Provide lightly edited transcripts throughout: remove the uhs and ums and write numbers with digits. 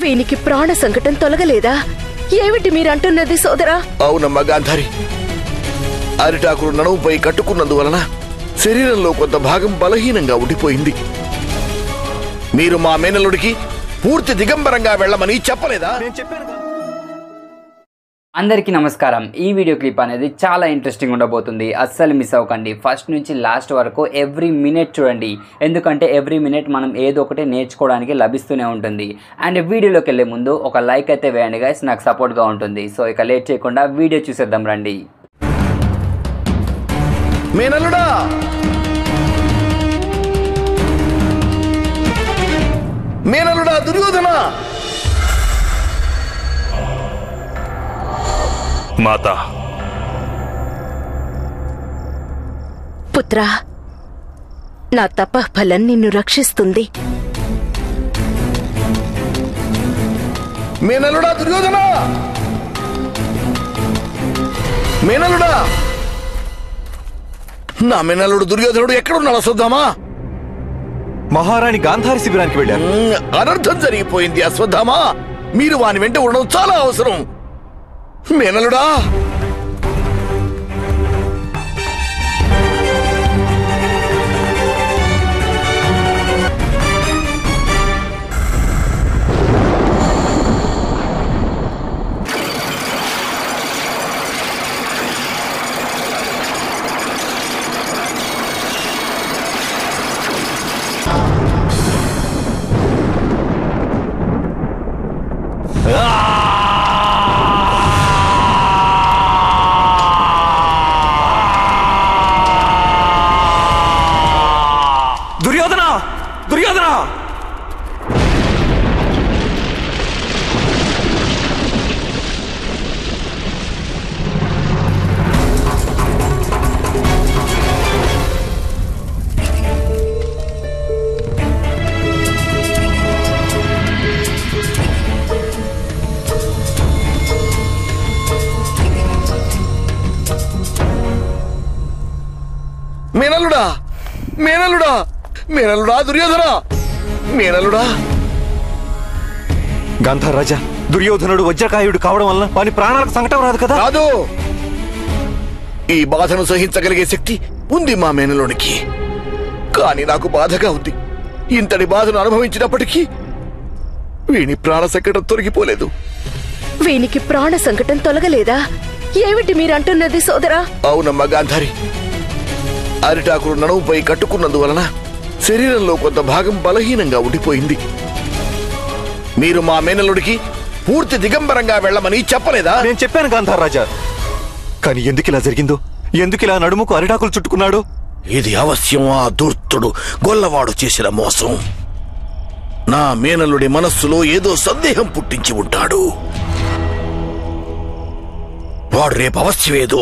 వీనికి ప్రాణ సంకటం తొలగలేదా? ఏమిటి మీరంటున్నది సోదరా? అవునమ్మా గాంధారి, అరిటాకులు నడుముపై కట్టుకున్నందువలన శరీరంలో కొంత భాగం బలహీనంగా ఉండిపోయింది. మీరు మా మేనల్లుడికి పూర్తి దిగంబరంగా వెళ్ళమని చెప్పలేదా? అందరికీ నమస్కారం. ఈ వీడియో క్లిప్ అనేది చాలా ఇంట్రెస్టింగ్ ఉండబోతుంది, అస్సలు మిస్ అవ్వకండి. ఫస్ట్ నుంచి లాస్ట్ వరకు ఎవ్రీ మినిట్ చూడండి, ఎందుకంటే ఎవ్రీ మినిట్ మనం ఏదో ఒకటి నేర్చుకోవడానికి లభిస్తూనే ఉంటుంది. అండ్ వీడియోలోకి వెళ్ళే ముందు ఒక లైక్ అయితే వేయండి గైస్, నాకు సపోర్ట్గా ఉంటుంది. సో ఇక లేట్ చేయకుండా వీడియో చూసేద్దాం రండి. మేనల్లుడా, మేనల్లుడా దుర్యోధన! మాతా, పుత్రా, నా తపఫలం నిన్ను రక్షిస్తుంది. మేనల్లుడా దుర్యోధన! మేనల్లుడా! నా మేనల్లుడు దుర్యోధనుడు ఎక్కడున్నాడు అశ్వత్థామా? మహారాణి గాంధారి శిబిరానికి వెళ్ళారు. అనర్థం జరిగిపోయింది అశ్వత్థామా. మీరు వాని వెంట ఉండడం చాలా అవసరం. మేనల్లుడా! దుర్యోధన! దుర్యోధన! మేనల్లుడా! మేనల్లుడా! మేనల్లుడా దుర్యోధన! మేనల్లుడా! గాంధార్ రాజా, దుర్యోధనుడు వజ్రకాయుడు కావడం వల్ల వాని ప్రాణాలకు సంకటం రాదు కదా? రాదు. ఈ బాధను సహించగలిగే శక్తి ఉంది మా మేనలోనికి. కానీ నాకు బాధగా ఉంది. ఇంతటి బాధను అనుభవించినప్పటికీ వీని ప్రాణ సంకటం తొలగిపోలేదు. వీనికి ప్రాణ సంకటం తొలగలేదా? ఏమిటి మీరంటున్నది సోదరా? అవునమ్మా గాంధారి, అరిటాకులు నడుముపై కట్టుకున్నందువలన శరీరంలో కొంత భాగం బలహీనంగా ఉండిపోయింది. మీరు మా మేనల్లుడికి పూర్తి దిగంబరంగా వెళ్ళమని చెప్పలేదా? నేను చెప్పాను గాంధార్ రాజా, కానీ ఎందుకు ఇలా జరిగిందో, ఎందుకు ఇలా నడుముకు అరిటాకులు చుట్టుకున్నాడు? ఇది అవశ్యం ఆ ధూర్తుడు గొల్లవాడు చేసిన మోసం. నా మేనల్లుడి మనస్సులో ఏదో సందేహం పుట్టించి ఉంటాడు. వాడు రేపు అవశ్యం ఏదో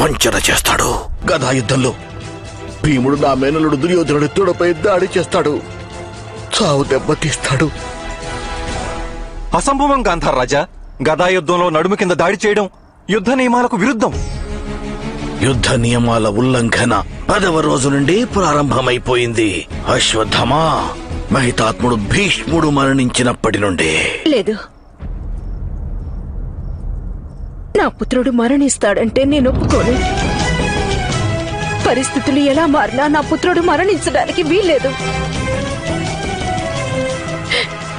వంచన చేస్తాడు. గదా యుద్ధంలో భీముడు నా మేనల్లుడు దుర్యోధనుడి తోడపై దాడి చేస్తాడు, చావు దెబ్బతీస్తాడు. అసంభవం గాంధార్ రాజా, గదా యుద్ధంలో నడుము కింద దాడి చేయడం యుద్ధ నియమాలకు విరుద్ధం. యుద్ధ నియమాల ఉల్లంఘన 10వ రోజు నుండి ప్రారంభమైపోయింది అశ్వత్థామా. మహితాత్ముడు భీష్ముడు మరణించినప్పటి నుండి. లేదు, నా పుత్రుడు మరణిస్తాడంటే నేను ఒప్పుకోను. పరిస్థితులు ఎలా మారినా నా పుత్రుడు మరణించడానికి వీల్లేదు.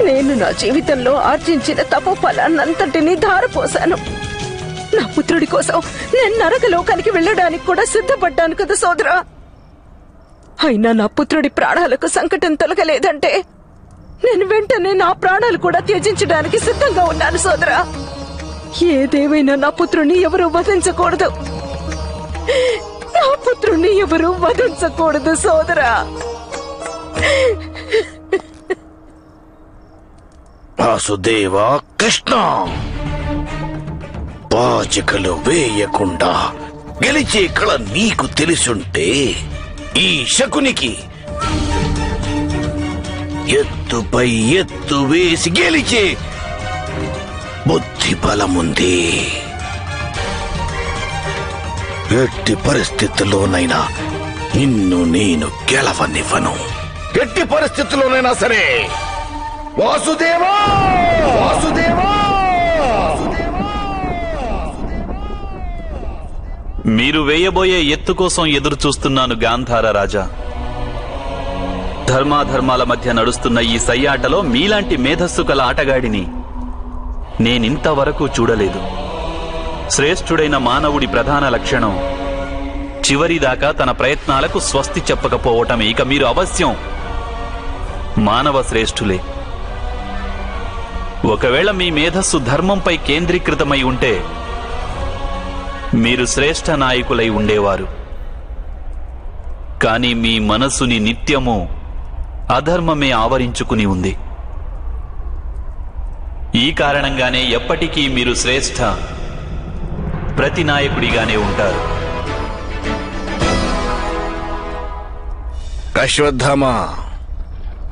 నేను నా జీవితంలో ఆర్జించిన తపోఫలాన్నంతటినీ ధారపోశాను. నా పుత్రుడి కోసం నేను నరకలోకానికి వెళ్ళడానికి కూడా సిద్ధపడ్డాను కదా సోదరా. అయినా నా పుత్రుడి ప్రాణాలకు సంకటం తొలగలేదంటే నేను వెంటనే నా ప్రాణాలు కూడా త్యజించడానికి సిద్ధంగా ఉన్నాను సోదరా. ఏదేమైనా నా పుత్రుని ఎవరూ వధించకూడదు. నా పుత్రుణ్ణి ఎవరు వధించకూడదు సోదరా. వాసుదేవా కృష్ణ, పాచికలు వేయకుండా గెలిచే కళ నీకు తెలిసుంటే ఈ శకునికి ఎత్తుపై ఎత్తు వేసి గెలిచే బుద్ధి బలముంది. ఎట్టి పరిస్థితుల్లోనైనా నిన్ను నేను గెలవనివ్వను. ఎట్టి పరిస్థితుల్లోనైనా సరే వాసుదేవా! మీరు వేయబోయే ఎత్తు కోసం ఎదురు చూస్తున్నాను గాంధార రాజా. ధర్మాధర్మాల మధ్య నడుస్తున్న ఈ సయ్యాటలో మీలాంటి మేధస్సు కల ఆటగాడిని నేనింతవరకు చూడలేదు. శ్రేష్ఠుడైన మానవుడి ప్రధాన లక్షణం చివరిదాకా తన ప్రయత్నాలకు స్వస్తి చెప్పకపోవటమే. ఇక మీరు అవశ్యం మానవ శ్రేష్ఠులే. ఒకవేళ మీ మేధస్సు ధర్మంపై కేంద్రీకృతమై ఉంటే మీరు శ్రేష్ఠ నాయకులై ఉండేవారు. కాని మీ మనస్సుని నిత్యము అధర్మమే ఆవరించుకుని ఉంది. ఈ కారణంగానే ఎప్పటికీ మీరు శ్రేష్ఠ ప్రతి నాయకుడిగానే ఉంటారు. అశ్వత్థామా,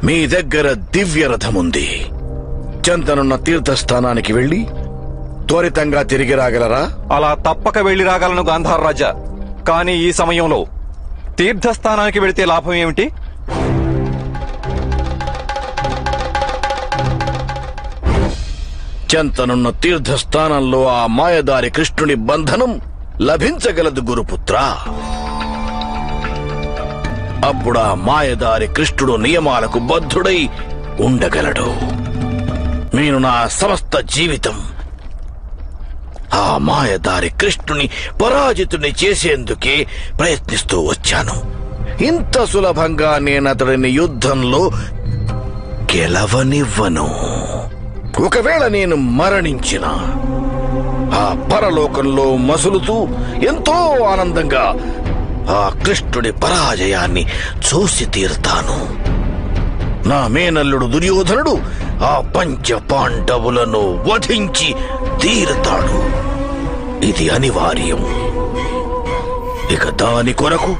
మీ దగ్గర దివ్య రథముంది. చెంతనున్న తీర్థస్థానానికి వెళ్లి త్వరితంగా తిరిగి రాగలరా? అలా తప్పక వెళ్లి రాగలను గాంధార రాజా. కానీ ఈ సమయంలో తీర్థస్థానానికి వెళితే లాభం ఏమిటి? చెంతనున్న తీర్థస్థానంలో ఆ మాయదారి కృష్ణుని బంధనం లభించగలదు గురుపుత్ర. అప్పుడా మాయదారి కృష్ణుడు నియమాలకు బద్ధుడై ఉండగలడు. నేను నా సమస్త జీవితం ఆ మాయదారి కృష్ణుని పరాజితుని చేసేందుకే ప్రయత్నిస్తూ వచ్చాను. ఇంత సులభంగా నేనతడిని యుద్ధంలో గెలవనివ్వను. ఒకవేళ నేను మరణించిన ఆ పరలోకంలో మసులుతూ ఎంతో ఆనందంగా ఆ కృష్ణుడి పరాజయాన్ని చూసి తీరుతాను. నా మేనల్లుడు దుర్యోధనుడు ఆ పంచ పాండవులను వధించి తీరుతాడు. ఇది అనివార్యం. ఇక దాని కొరకు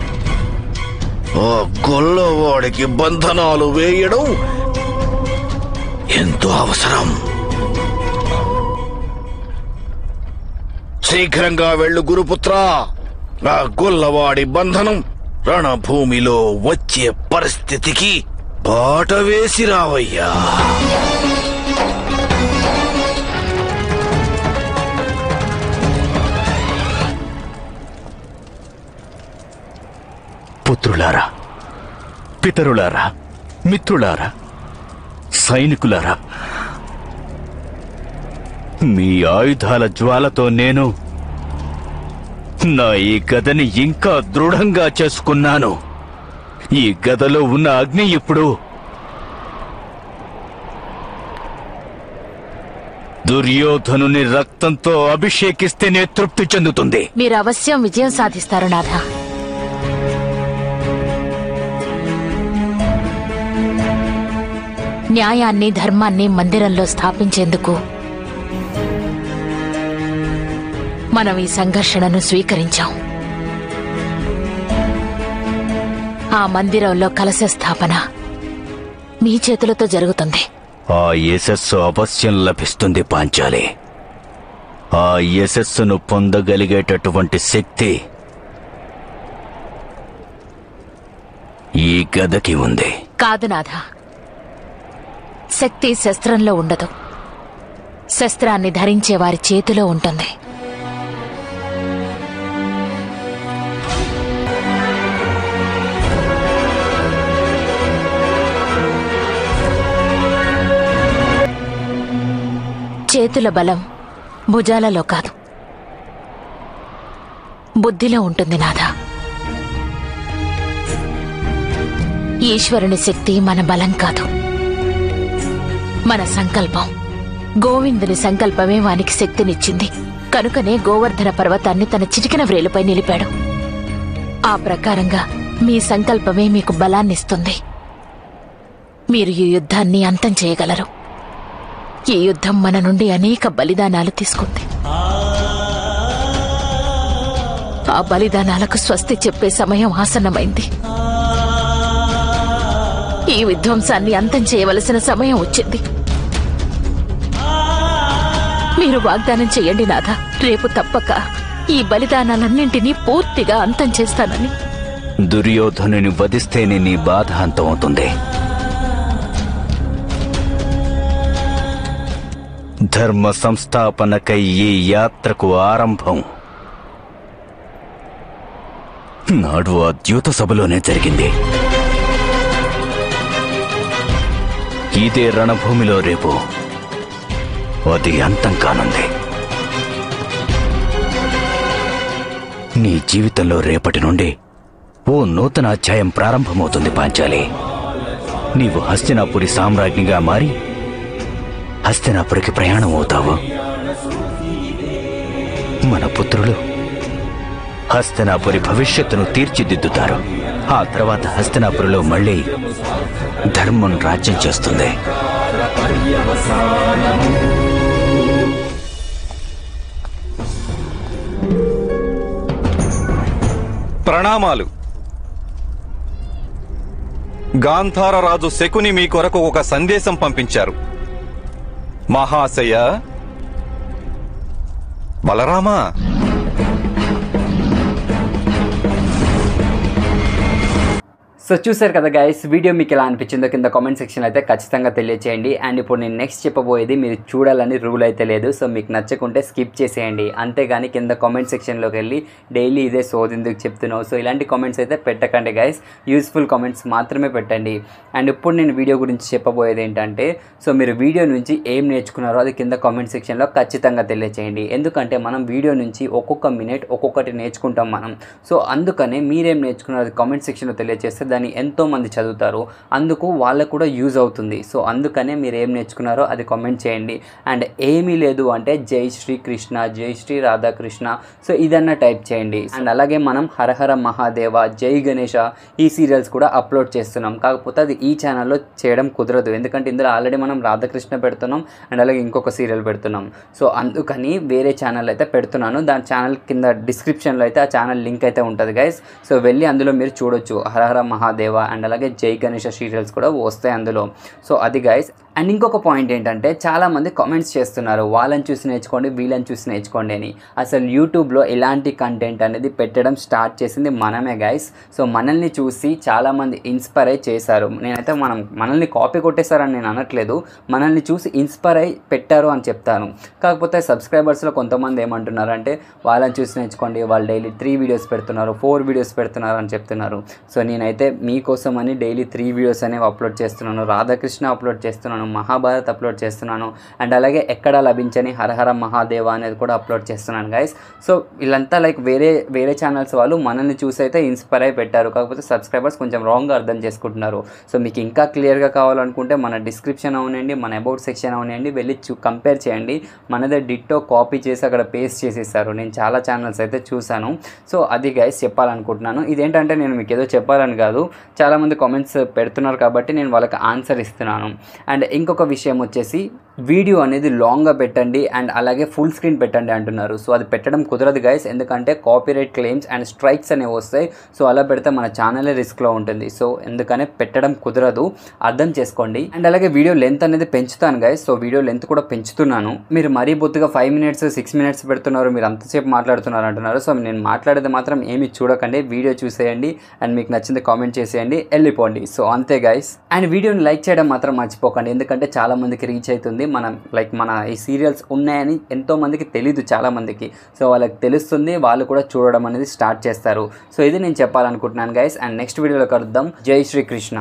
ఆ గొల్లవాడికి బంధనాలు వేయడం ఎంతో అవసరం. శీఘ్రంగా వెళ్ళు గురుపుత్ర. ఆ గొల్లవాడి బంధనం రణభూమిలో వచ్చే పరిస్థితికి బాట వేసి రావయ్యా. పుత్రులారా, పితరులారా, మిత్రులారా, సైనికులారా, మీ ఆయుధాల జ్వాలతో నేను నా ఈ గదని ఇంకా దృఢంగా చేసుకున్నాను. ఈ గదలో ఉన్న అగ్ని ఇప్పుడు దుర్యోధనుని రక్తంతో అభిషేకిస్తేనే తృప్తి చెందుతుంది. మీరు అవశ్యం విజయం సాధిస్తారు నాథ. న్యాయాన్ని, ధర్మాన్ని మందిరంలో స్థాపించేందుకు మనం ఈ సంఘర్షణను స్వీకరించాం. ఆ మందిరంలో కలశ స్థాపన మీ చేతులతో జరుగుతుంది. ఆ యశస్సు అవశ్యం లభిస్తుంది పాంచాలి. ఆ యశస్సును పొందగలిగేటటువంటి శక్తి ఈ గదకి ఉంది. కాదు నాథ, శక్తి శస్త్రంలో ఉండదు. శస్త్రాన్ని ధరించే వారి చేతిలో ఉంటుంది. చేతుల బలం భుజాలలో కాదు, బుద్ధిలో ఉంటుంది నాథ. ఈశ్వరుని శక్తి మన బలం కాదు, మన సంకల్పం. గోవిందుని సంకల్పమే వానికి శక్తినిచ్చింది. కనుకనే గోవర్ధన పర్వతాన్ని తన చిటికిన వ్రేలుపై నిలిపాడు. ఆ ప్రకారంగా మీ సంకల్పమే మీకు బలాన్నిస్తుంది. మీరు ఈ యుద్ధాన్ని అంతం చేయగలరు. ఈ యుద్ధం మన నుండి అనేక బలిదానాలు తీసుకుంది. ఆ బలిదానాలకు స్వస్తి చెప్పే సమయం ఆసన్నమైంది. ఈ విధ్వంసాన్ని అంతం చేయవలసిన సమయం వచ్చింది. మీరు వాగ్దానం చెయ్యండి నాథ, రేపు తప్పక ఈ బలిదానాలన్నింటినీ పూర్తిగా అంతం చేస్తానని. దుర్యోధనుని వధిస్తేనే నీ బాధ అంతమవుతుంది. ధర్మ సంస్థాపనకై ఈ యాత్రకు ఆరంభం నాడు ఆ ద్యూత సభలోనే జరిగింది. ఇదే రణభూమిలో రేపు అది అంతం కానుంది. నీ జీవితంలో రేపటి నుండి ఓ నూతన అధ్యాయం ప్రారంభమవుతుంది పాంచాలి. నీవు హస్తినాపురి సామ్రాజ్ఞిగా మారి హస్తినాపురికి ప్రయాణం అవుతావు. మన పుత్రులు హస్తినాపురి భవిష్యత్తును తీర్చిదిద్దుతారు. ఆ తర్వాత హస్తినాపురిలో మళ్ళీ ధర్మం రాజ్యం చేస్తుంది. ప్రణామాలు. గాంధార రాజు శకుని మీ కొరకు ఒక సందేశం పంపించారు. మహాశయ బలరామా, సో చూసారు కదా గైస్, వీడియో మీకు ఎలా అనిపించిందో కింద కామెంట్ సెక్షన్ అయితే ఖచ్చితంగా తెలియచేయండి. అండ్ ఇప్పుడు నేను నెక్స్ట్ చెప్పబోయేది మీరు చూడాలని రూల్ అయితే లేదు. సో మీకు నచ్చకుంటే స్కిప్ చేసేయండి. అంతేగాని కింద కామెంట్ సెక్షన్లోకి వెళ్ళి డైలీ ఇదే సోదెందుకు చెప్తున్నావు, సో ఇలాంటి కామెంట్స్ అయితే పెట్టకండి గైస్. యూస్ఫుల్ కామెంట్స్ మాత్రమే పెట్టండి. అండ్ ఇప్పుడు నేను వీడియో గురించి చెప్పబోయేది ఏంటంటే, సో మీరు వీడియో నుంచి ఏం నేర్చుకున్నారో అది కింద కామెంట్ సెక్షన్లో ఖచ్చితంగా తెలియచేయండి. ఎందుకంటే మనం వీడియో నుంచి ఒక్కొక్క మినిట్ ఒక్కొక్కటి నేర్చుకుంటాం మనం. సో అందుకనే మీరేం నేర్చుకున్నారో అది కామెంట్ సెక్షన్లో తెలియజేస్తే దాన్ని ఎంతోమంది చదువుతారు, అందుకు వాళ్ళకు కూడా యూజ్ అవుతుంది. సో అందుకనే మీరు ఏం నేర్చుకున్నారో అది కామెంట్ చేయండి. అండ్ ఏమీ లేదు అంటే జై శ్రీ కృష్ణ, జై శ్రీ రాధాకృష్ణ, సో ఇదన్నా టైప్ చేయండి. అండ్ అలాగే మనం హరహర మహాదేవ, జై గణేష ఈ సీరియల్స్ కూడా అప్లోడ్ చేస్తున్నాం. కాకపోతే అది ఈ ఛానల్లో చేయడం కుదరదు, ఎందుకంటే ఇందులో ఆల్రెడీ మనం రాధాకృష్ణ పెడుతున్నాం అండ్ అలాగే ఇంకొక సీరియల్ పెడుతున్నాం. సో అందుకని వేరే ఛానల్ అయితే పెడుతున్నాను. దాని ఛానల్ కింద డిస్క్రిప్షన్లో అయితే ఆ ఛానల్ లింక్ అయితే ఉంటుంది గైస్. సో వెళ్ళి అందులో మీరు చూడొచ్చు. హరహర మహాదేవ అండ్ అలాగే జై గణేష సీరియల్స్ కూడా వస్తాయి అందులో. సో అది గైస్. అండ్ ఇంకొక పాయింట్ ఏంటంటే, చాలామంది కామెంట్స్ చేస్తున్నారు వాళ్ళని చూసి నేర్చుకోండి, వీళ్ళని చూసి నేర్చుకోండి అని. అసలు యూట్యూబ్లో ఇలాంటి కంటెంట్ అనేది పెట్టడం స్టార్ట్ చేసింది మనమే గైస్. సో మనల్ని చూసి చాలామంది ఇన్స్పైర్ అయి చేశారు. నేనైతే మనల్ని కాపీ కొట్టేశారని నేను అనట్లేదు, మనల్ని చూసి ఇన్స్పైర్ అయి పెట్టారు అని చెప్తాను. కాకపోతే సబ్స్క్రైబర్స్లో కొంతమంది ఏమంటున్నారు అంటే, వాళ్ళని చూసి నేర్చుకోండి, వాళ్ళు డైలీ 3 వీడియోస్ పెడుతున్నారు, 4 వీడియోస్ పెడుతున్నారు అని చెప్తున్నారు. సో నేనైతే మీకోసం అని డైలీ 3 వీడియోస్ అనేవి అప్లోడ్ చేస్తున్నాను. రాధాకృష్ణ అప్లోడ్ చేస్తున్నాను, మహాభారత్ అప్లోడ్ చేస్తున్నాను అండ్ అలాగే ఎక్కడ లభించని హరహర మహాదేవ అనేది కూడా అప్లోడ్ చేస్తున్నాను గైస్. సో వీళ్ళంతా లైక్ వేరే ఛానల్స్ వాళ్ళు మనల్ని చూసి అయితే ఇన్స్పైర్ అయి పెట్టారు. కాకపోతే సబ్స్క్రైబర్స్ కొంచెం రాంగ్గా అర్థం చేసుకుంటున్నారు. సో మీకు ఇంకా క్లియర్గా కావాలనుకుంటే మన డిస్క్రిప్షన్ అవునండి, మన అబౌట్ సెక్షన్ అవునండి, వెళ్ళి కంపేర్ చేయండి. మనదే డిట్టో కాపీ చేసి అక్కడ పేస్ట్ చేసేసారు. నేను చాలా ఛానల్స్ అయితే చూశాను. సో అది గైస్ చెప్పాలనుకుంటున్నాను. ఇదేంటంటే నేను మీకు ఏదో చెప్పాలని కాదు, చాలామంది కామెంట్స్ పెడుతున్నారు కాబట్టి నేను వాళ్ళకి ఆన్సర్ ఇస్తున్నాను. అండ్ ఇంకొక విషయం వచ్చేసి, వీడియో అనేది లాంగ్గా పెట్టండి అండ్ అలాగే ఫుల్ స్క్రీన్ పెట్టండి అంటున్నారు. సో అది పెట్టడం కుదరదు గైస్, ఎందుకంటే కాపీరైట్ క్లెయిమ్స్ అండ్ స్ట్రైక్స్ అనేవి వస్తాయి. సో అలా పెడితే మన ఛానలే రిస్క్లో ఉంటుంది. సో ఎందుకనే పెట్టడం కుదరదు, అర్థం చేసుకోండి. అండ్ అలాగే వీడియో లెంత్ అనేది పెంచుతాను గైస్. సో వీడియో లెంత్ కూడా పెంచుతున్నాను. మీరు మరీ బొత్తుగా 5 మినిట్స్ 6 మినిట్స్ పెడుతున్నారు, మీరు అంతసేపు మాట్లాడుతున్నారు అంటున్నారు. సో నేను మాట్లాడేది మాత్రం ఏమి చూడకండి, వీడియో చూసేయండి అండ్ మీకు నచ్చింది కామెంట్ చేసేయండి, వెళ్ళిపోండి. సో అంతే గైస్. అండ్ వీడియోని లైక్ చేయడం మాత్రం మర్చిపోకండి, ఎందుకంటే చాలా మందికి రీచ్ అవుతుంది. మన ఈ సీరియల్స్ ఉన్నాయని ఎంతో మందికి తెలీదు చాలా మందికి. సో వాళ్ళకి తెలుస్తుంది, వాళ్ళు కూడా చూడడం అనేది స్టార్ట్ చేస్తారు. సో ఇది నేను చెప్పాలనుకుంటున్నాను గైస్. అండ్ నెక్స్ట్ వీడియోలో కలుద్దాం. జై శ్రీకృష్ణ.